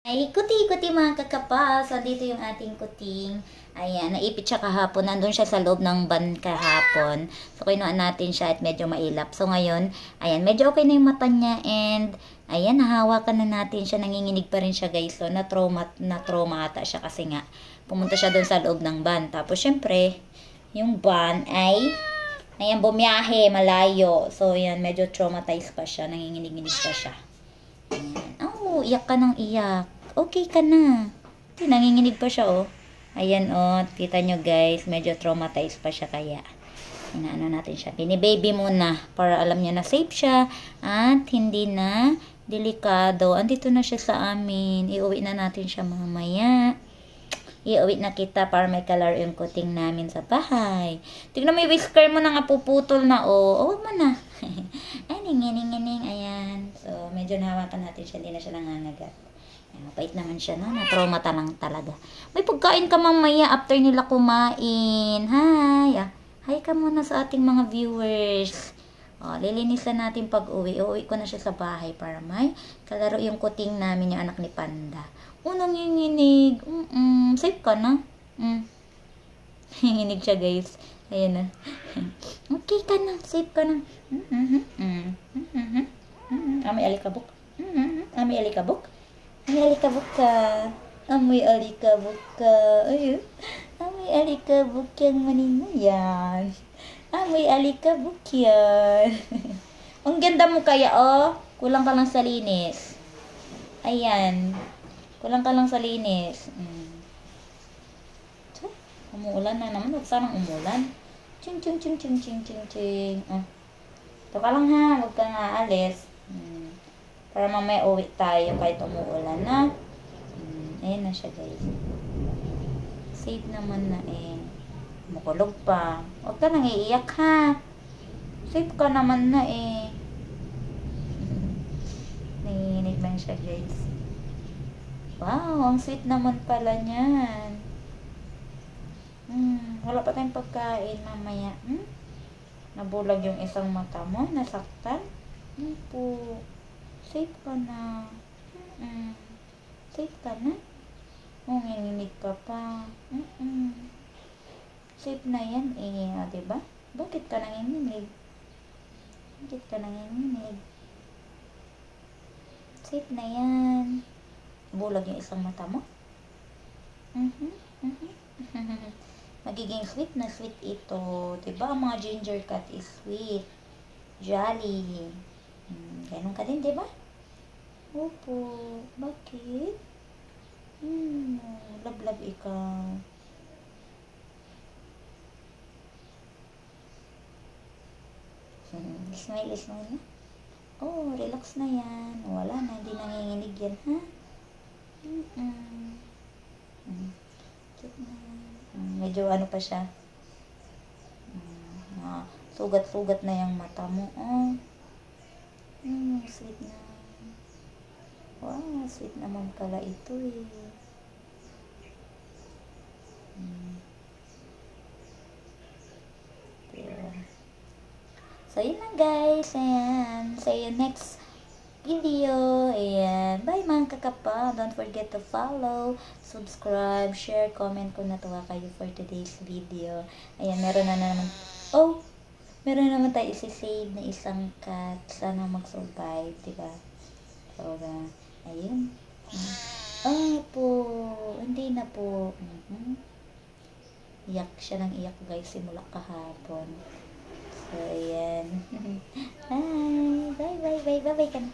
Ay, kuti-kuti mga kakapal. So, dito yung ating kuting. Ayan, naipit siya kahapon. Nandun siya sa loob ng van kahapon. So, kinuhaan natin siya at medyo mailap. So, ngayon, ayan, medyo okay na yung mata niya. And, ayan, nahawakan na natin siya. Nanginginig pa rin siya, guys. So, na-trauma ata siya kasi nga, pumunta siya doon sa loob ng van. Tapos, syempre, yung van ay, ayan, bumiyahe, malayo. So, ayan, medyo traumatized pa siya. Nanginginig-nginig pa siya. Ayan. Oh, iyak ka ng iyak. Okay ka na. Nanginginig pa siya, oh. Ayan, oh. Kita nyo, guys. Medyo traumatized pa siya kaya. Inaano natin siya. Bini-baby muna para alam niya na safe siya at hindi na delikado. Andito na siya sa amin. Iuwi na natin siya mamaya. Iuwi na kita para may color yung kuting namin sa bahay. Tignan mo yung whisker mo na nga puputol na, oh. Oh, wag mo na. Ay, ning-ning-ning. Ayan. So, medyo nahawakan natin siya. Hindi na siya nangangagat. Mapait naman siya, no? Na-trauma lang talaga. May pagkain ka mamaya after nila kumain. Hi! Hi ka muna sa ating mga viewers. Lilinisan natin pag-uwi. Uuwi ko na siya sa bahay para may kalaro yung kuting namin, yung anak ni Panda. Unang nanginginig. Safe ka na? Nanginginig siya, guys. Ayan na. Okay ka na. Safe ka na. May alikabok. May alikabok. May alikabok ka. May alikabok ka. Ayun. May alikabok yan, manina yan. May alikabok yan. Ang ganda mo kaya, oh. Kulang ka lang sa linis. Ayan. Kulang ka lang sa linis. So, umuulan na naman. Huwag sanang umulan. Ching, ching, ching, ching, ching, ching, ching. Ito ka lang ha. Huwag ka nga alis. Para mamaya uwi tayo kahit umuulan na. Ayan na siya, guys. Safe naman na eh. Mukulog pa. Huwag ka nang iiyak ha. Safe ka naman na eh. Nanginginig lang siya, guys. Wow, ang sweet naman pala niyan. Wala pa tayong pagkain mamaya. Nabulag yung isang mata mo. Nasaktan. Po. Safe ka na. Safe ka na. Nanginginig ka pa. Safe na yan eh. Diba? Bakit ka nanginginig? Bakit ka nanginginig? Safe na yan. Bulag yung isang mata mo. Magiging sweet na sweet ito. Diba? Ang mga ginger cat is sweet. Jolly. Ganun ka din, diba? Opo. Bakit? Love ikaw. Smile na. Oh, relax na yan. Wala na, hindi nanginginig yan, ha? Medyo ano pa siya. Sugat-sugat na yung mata mo. Sweet na. Wow, sweet naman pala ito eh. So, yun lang guys. Ayan. See you next video. Ayan. Bye mga kakapal. Don't forget to follow, subscribe, share, comment kung natuwa kayo for today's video. Ayan, meron na naman. Oh! Meron naman tayo isi-save na isang cat. Sana mag-survive, diba? So, ayun. Po. Hindi na po. Iyak siya ng iyak, guys, simula kahapon. So, ayan. Bye. Bye ka na.